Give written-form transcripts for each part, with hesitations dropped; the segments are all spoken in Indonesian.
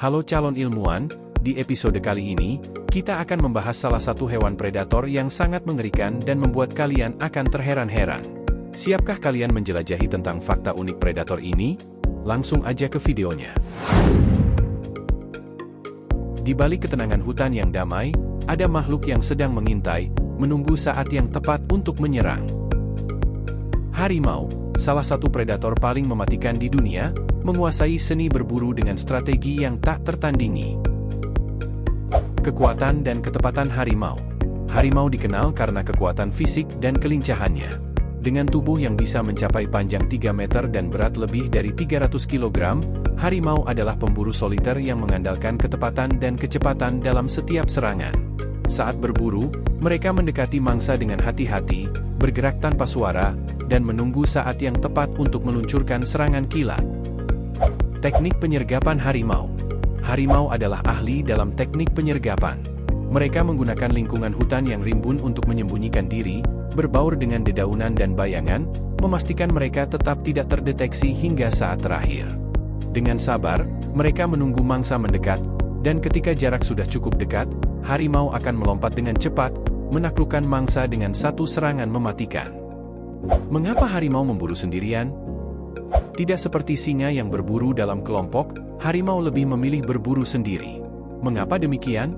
Halo calon ilmuwan, di episode kali ini, kita akan membahas salah satu hewan predator yang sangat mengerikan dan membuat kalian akan terheran-heran. Siapkah kalian menjelajahi tentang fakta unik predator ini? Langsung aja ke videonya. Di balik ketenangan hutan yang damai, ada makhluk yang sedang mengintai, menunggu saat yang tepat untuk menyerang. Harimau, salah satu predator paling mematikan di dunia, menguasai seni berburu dengan strategi yang tak tertandingi. Kekuatan dan ketepatan harimau. Harimau dikenal karena kekuatan fisik dan kelincahannya. Dengan tubuh yang bisa mencapai panjang 3 meter dan berat lebih dari 300 kg, harimau adalah pemburu soliter yang mengandalkan ketepatan dan kecepatan dalam setiap serangan. Saat berburu, mereka mendekati mangsa dengan hati-hati, bergerak tanpa suara, dan menunggu saat yang tepat untuk meluncurkan serangan kilat. Teknik penyergapan harimau. Harimau adalah ahli dalam teknik penyergapan. Mereka menggunakan lingkungan hutan yang rimbun untuk menyembunyikan diri, berbaur dengan dedaunan dan bayangan, memastikan mereka tetap tidak terdeteksi hingga saat terakhir. Dengan sabar, mereka menunggu mangsa mendekat, dan ketika jarak sudah cukup dekat, harimau akan melompat dengan cepat, menaklukkan mangsa dengan satu serangan mematikan. Mengapa harimau memburu sendirian? Tidak seperti singa yang berburu dalam kelompok, harimau lebih memilih berburu sendiri. Mengapa demikian?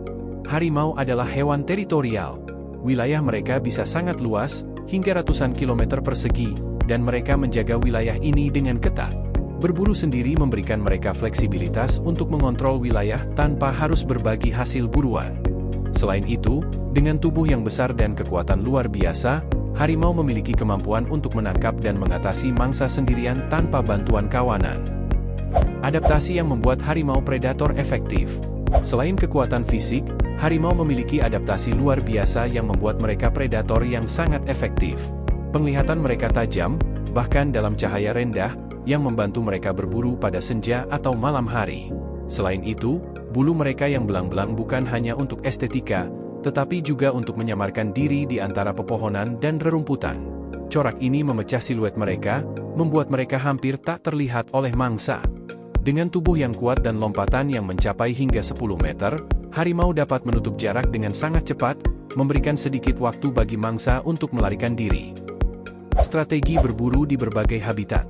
Harimau adalah hewan teritorial. Wilayah mereka bisa sangat luas, hingga ratusan kilometer persegi, dan mereka menjaga wilayah ini dengan ketat. Berburu sendiri memberikan mereka fleksibilitas untuk mengontrol wilayah tanpa harus berbagi hasil buruan. Selain itu, dengan tubuh yang besar dan kekuatan luar biasa, harimau memiliki kemampuan untuk menangkap dan mengatasi mangsa sendirian tanpa bantuan kawanan. Adaptasi yang membuat harimau predator efektif. Selain kekuatan fisik, harimau memiliki adaptasi luar biasa yang membuat mereka predator yang sangat efektif. Penglihatan mereka tajam, bahkan dalam cahaya rendah, yang membantu mereka berburu pada senja atau malam hari. Selain itu, bulu mereka yang belang-belang bukan hanya untuk estetika, tetapi juga untuk menyamarkan diri di antara pepohonan dan rerumputan. Corak ini memecah siluet mereka, membuat mereka hampir tak terlihat oleh mangsa. Dengan tubuh yang kuat dan lompatan yang mencapai hingga 10 meter, harimau dapat menutup jarak dengan sangat cepat, memberikan sedikit waktu bagi mangsa untuk melarikan diri. Strategi berburu di berbagai habitat.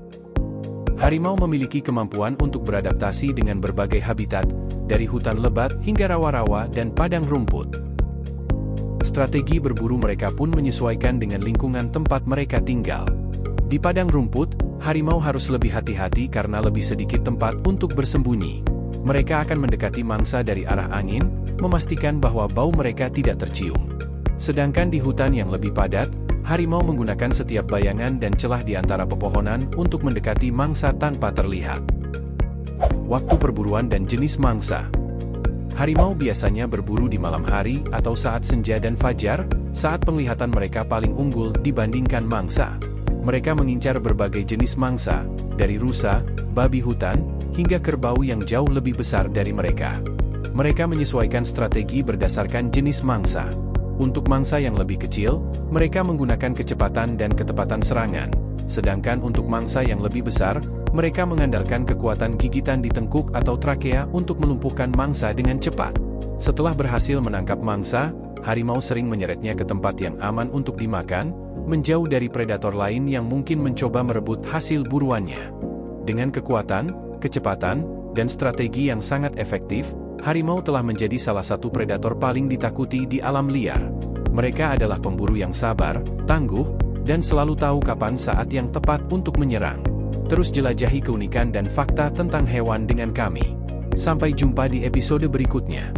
Harimau memiliki kemampuan untuk beradaptasi dengan berbagai habitat, dari hutan lebat hingga rawa-rawa dan padang rumput. Strategi berburu mereka pun menyesuaikan dengan lingkungan tempat mereka tinggal. Di padang rumput, harimau harus lebih hati-hati karena lebih sedikit tempat untuk bersembunyi. Mereka akan mendekati mangsa dari arah angin, memastikan bahwa bau mereka tidak tercium. Sedangkan di hutan yang lebih padat, harimau menggunakan setiap bayangan dan celah di antara pepohonan untuk mendekati mangsa tanpa terlihat. Waktu perburuan dan jenis mangsa. Harimau biasanya berburu di malam hari atau saat senja dan fajar, saat penglihatan mereka paling unggul dibandingkan mangsa. Mereka mengincar berbagai jenis mangsa, dari rusa, babi hutan, hingga kerbau yang jauh lebih besar dari mereka. Mereka menyesuaikan strategi berdasarkan jenis mangsa. Untuk mangsa yang lebih kecil, mereka menggunakan kecepatan dan ketepatan serangan. Sedangkan untuk mangsa yang lebih besar, mereka mengandalkan kekuatan gigitan di tengkuk atau trakea untuk melumpuhkan mangsa dengan cepat. Setelah berhasil menangkap mangsa, harimau sering menyeretnya ke tempat yang aman untuk dimakan, menjauh dari predator lain yang mungkin mencoba merebut hasil buruannya. Dengan kekuatan, kecepatan, dan strategi yang sangat efektif, harimau telah menjadi salah satu predator paling ditakuti di alam liar. Mereka adalah pemburu yang sabar, tangguh, dan selalu tahu kapan saat yang tepat untuk menyerang. Terus jelajahi keunikan dan fakta tentang hewan dengan kami. Sampai jumpa di episode berikutnya.